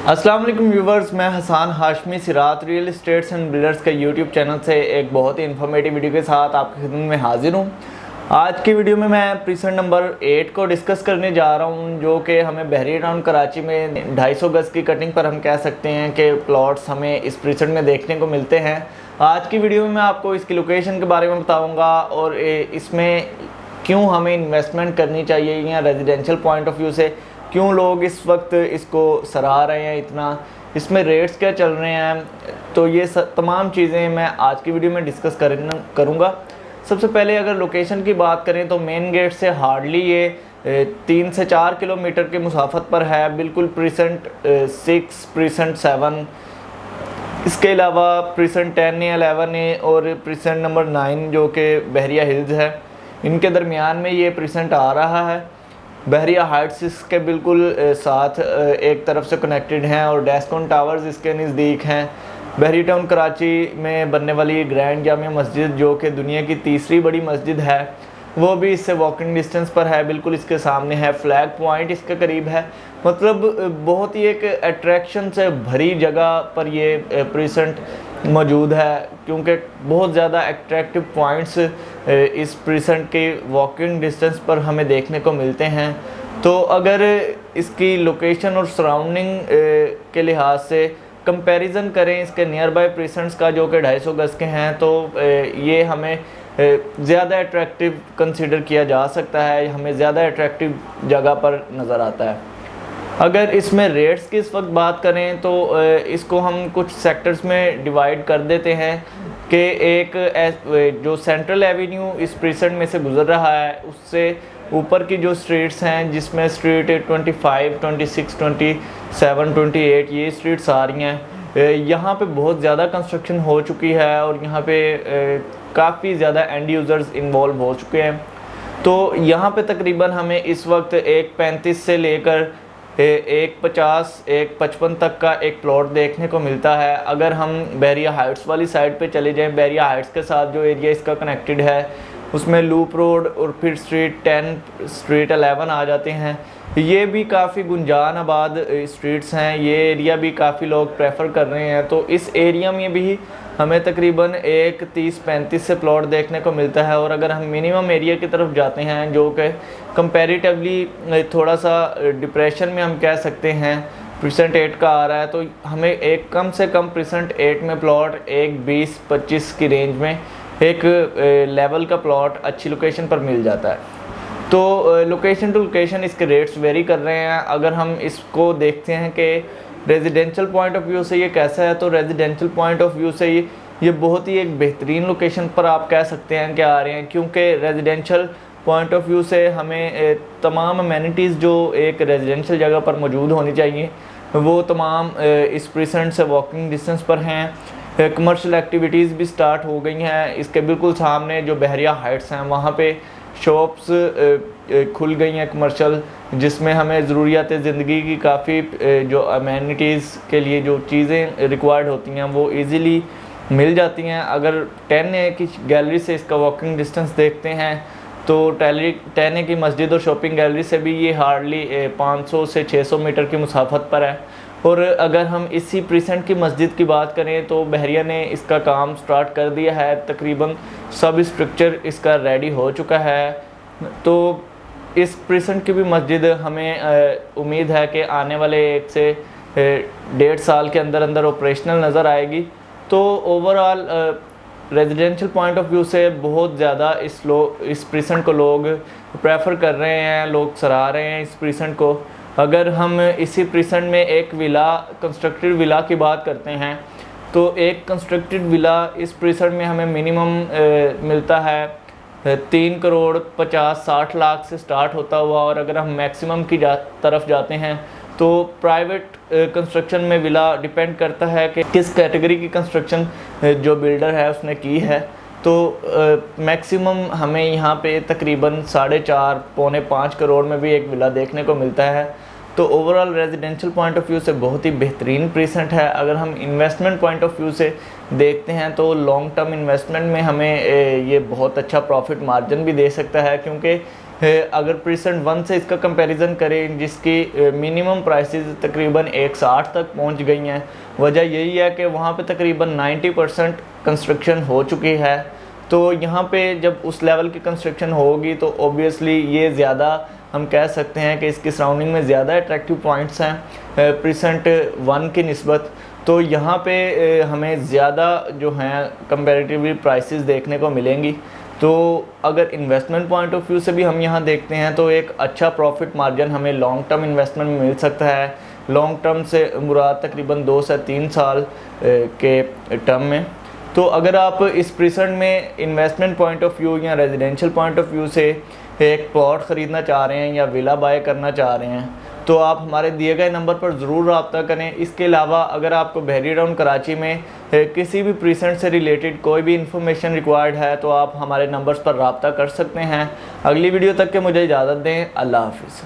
अस्सलाम वालेकुम व्यूवर्स, मैं हसान हाशमी सिरात रियल इस्टेट्स एंड बिल्डर्स के यूट्यूब चैनल से एक बहुत ही इन्फॉर्मेटिव वीडियो के साथ आपकी खिदमत में हाजिर हूँ। आज की वीडियो में मैं प्रीसेंट नंबर 8 को डिस्कस करने जा रहा हूँ, जो कि हमें बहरी टाउन कराची में 250 गज़ की कटिंग पर हम कह सकते हैं कि प्लॉट्स हमें इस प्रीसेंट में देखने को मिलते हैं। आज की वीडियो में मैं आपको इसकी लोकेशन के बारे में बताऊँगा और इसमें क्यों हमें इन्वेस्टमेंट करनी चाहिए या रेजिडेंशियल पॉइंट ऑफ व्यू से क्यों लोग इस वक्त इसको सराह रहे हैं इतना, इसमें रेट्स क्या चल रहे हैं। तो ये तमाम चीज़ें मैं आज की वीडियो में डिस्कस करूँगा। सबसे पहले अगर लोकेशन की बात करें तो मेन गेट से हार्डली ये 3 से 4 किलोमीटर के मुसाफत पर है, बिल्कुल प्रीसेंट 6, प्रीसेंट 7, इसके अलावा प्रीसेंट 10A, 11A और प्रीसेंट नंबर 9 जो कि बहरिया हिल्स है, इनके दरमियान में ये प्रीसेंट आ रहा है। बहरिया हाइट्स इसके बिल्कुल साथ एक तरफ से कनेक्टेड हैं और डेस्कॉन टावर्स इसके नज़दीक हैं। बहरी टाउन कराची में बनने वाली ग्रैंड जामिया मस्जिद, जो कि दुनिया की तीसरी बड़ी मस्जिद है, वो भी इससे वॉकिंग डिस्टेंस पर है, बिल्कुल इसके सामने है। फ्लैग पॉइंट इसके करीब है, मतलब बहुत ही एक अट्रैक्शन से भरी जगह पर ये प्रीसेंट मौजूद है, क्योंकि बहुत ज़्यादा अट्रैक्टिव पॉइंट्स इस प्रीसेंट के वॉकिंग डिस्टेंस पर हमें देखने को मिलते हैं। तो अगर इसकी लोकेशन और सराउंडिंग के लिहाज से कंपैरिजन करें इसके नियर बाय प्रीसेंट्स का, जो कि 250 गज़ के हैं, तो ये हमें ज़्यादा अट्रैक्टिव कंसीडर किया जा सकता है, हमें ज़्यादा अट्रैक्टिव जगह पर नज़र आता है। अगर इसमें रेट्स की इस वक्त बात करें तो इसको हम कुछ सेक्टर्स में डिवाइड कर देते हैं कि एक जो सेंट्रल एवेन्यू इस प्रीसेंट में से गुज़र रहा है, उससे ऊपर की जो स्ट्रीट्स हैं, जिसमें स्ट्रीट 25, 26, 27, 28 ये स्ट्रीट्स आ रही हैं, यहाँ पे बहुत ज़्यादा कंस्ट्रक्शन हो चुकी है और यहाँ पे काफ़ी ज़्यादा एंड यूज़र्स इन्वॉल्व हो चुके हैं। तो यहाँ पे तकरीबन हमें इस वक्त 1.35 से लेकर 1.50, 1.55 तक का एक प्लॉट देखने को मिलता है। अगर हम बहरिया हाइट्स वाली साइड पे चले जाएं, बहरिया हाइट्स के साथ जो एरिया इसका कनेक्टेड है, उसमें लूप रोड और फिर स्ट्रीट 10, स्ट्रीट 11 आ जाते हैं। ये भी काफ़ी गुंजान आबाद स्ट्रीट्स हैं, ये एरिया भी काफ़ी लोग प्रेफर कर रहे हैं। तो इस एरिया में भी हमें तकरीबन 1.30-1.35 से प्लॉट देखने को मिलता है। और अगर हम मिनिमम एरिया की तरफ जाते हैं, जो कि कंपैरेटिवली थोड़ा सा डिप्रेशन में हम कह सकते हैं, प्रीसेंट 8 का आ रहा है, तो हमें एक कम से कम प्रीसेंट 8 में प्लॉट 1.20-25 की रेंज में एक लेवल का प्लॉट अच्छी लोकेशन पर मिल जाता है। तो लोकेशन टू लोकेशन इसके रेट्स वेरी कर रहे हैं। अगर हम इसको देखते हैं कि रेजिडेंशियल पॉइंट ऑफ व्यू से ये कैसा है, तो रेजिडेंशियल पॉइंट ऑफ व्यू से ये बहुत ही एक बेहतरीन लोकेशन पर आप कह सकते हैं कि आ रहे हैं, क्योंकि रेजिडेंशियल पॉइंट ऑफ व्यू से हमें तमाम अमेनिटीज़ जो एक रेजिडेंशियल जगह पर मौजूद होनी चाहिए वो तमाम इस प्रीसेंट से वॉकिंग डिस्टेंस पर हैं। कमर्शियल एक्टिविटीज़ भी स्टार्ट हो गई हैं। इसके बिल्कुल सामने जो बहरिया हाइट्स हैं, वहाँ पे शॉप्स खुल गई हैं कमर्शियल, जिसमें हमें ज़रूरियात ज़िंदगी की काफ़ी जो अमेनिटीज़ के लिए जो चीज़ें रिक्वायर्ड होती हैं वो इजीली मिल जाती हैं। अगर 10A की गैलरी से इसका वॉकिंग डिस्टेंस देखते हैं तो 10A की मस्जिद और शॉपिंग गैलरी से भी ये हार्डली 500 से 600 मीटर की मुसाफत पर है। और अगर हम इसी प्रीसेंट की मस्जिद की बात करें तो बहरिया ने इसका काम स्टार्ट कर दिया है, तकरीबन सब स्ट्रक्चर इसका रेडी हो चुका है। तो इस प्रीसेंट की भी मस्जिद हमें उम्मीद है कि आने वाले 1 से 1.5 साल के अंदर अंदर ऑपरेशनल नज़र आएगी। तो overall residential point of view से बहुत ज़्यादा इस प्रीसेंट को लोग प्रेफर कर रहे हैं, लोग सराह रहे हैं इस प्रीसेंट को। अगर हम इसी प्रीसेंट में एक विला, कंस्ट्रक्टेड विला की बात करते हैं, तो एक कंस्ट्रक्टेड विला इस प्रीसेंट में हमें मिनिमम मिलता है 3 करोड़ 50-60 लाख से स्टार्ट होता हुआ। और अगर हम मैक्सिमम की तरफ जाते हैं तो प्राइवेट कंस्ट्रक्शन में विला डिपेंड करता है कि किस कैटेगरी की कंस्ट्रक्शन जो बिल्डर है उसने की है। तो मैक्सिमम हमें यहाँ पे तकरीबन 4.5 पौने 5 करोड़ में भी एक विला देखने को मिलता है। तो overall residential point of view से बहुत ही बेहतरीन प्रीसेंट है। अगर हम इन्वेस्टमेंट पॉइंट ऑफ व्यू से देखते हैं तो लॉन्ग टर्म इन्वेस्टमेंट में हमें ये बहुत अच्छा प्रॉफिट मार्जिन भी दे सकता है, क्योंकि अगर प्रीसेंट 1 से इसका कंपैरिजन करें जिसकी मिनिमम प्राइसेस तकरीबन 160 तक पहुंच गई हैं, वजह यही है कि वहाँ पे तकरीबन 90% कंस्ट्रक्शन हो चुकी है। तो यहाँ पे जब उस लेवल की कंस्ट्रक्शन होगी तो ऑब्वियसली ये ज़्यादा हम कह सकते हैं कि इसकी सराउंडिंग में ज़्यादा अट्रैक्टिव पॉइंट्स हैं प्रीसेंट 1 की निस्बत। तो यहाँ पे हमें ज़्यादा जो हैं कंपैरेटिवली प्राइसेस देखने को मिलेंगी। तो अगर इन्वेस्टमेंट पॉइंट ऑफ व्यू से भी हम यहाँ देखते हैं तो एक अच्छा प्रॉफिट मार्जिन हमें लॉन्ग टर्म इन्वेस्टमेंट में मिल सकता है। लॉन्ग टर्म से मुराद तकरीबन 2 से 3 साल के टर्म में। तो अगर आप इस प्रीसेंट में इन्वेस्टमेंट पॉइंट ऑफ व्यू या रेजिडेंशियल पॉइंट ऑफ व्यू से एक प्लॉट ख़रीदना चाह रहे हैं या विला बाय करना चाह रहे हैं तो आप हमारे दिए गए नंबर पर ज़रूर रब्ता करें। इसके अलावा अगर आपको बहरी टाउन कराची में किसी भी प्रीसेंट से रिलेटेड कोई भी इन्फॉर्मेशन रिक्वायर्ड है तो आप हमारे नंबर्स पर रब्ता कर सकते हैं। अगली वीडियो तक के मुझे इजाज़त दें। अल्लाह हाफ़िज़।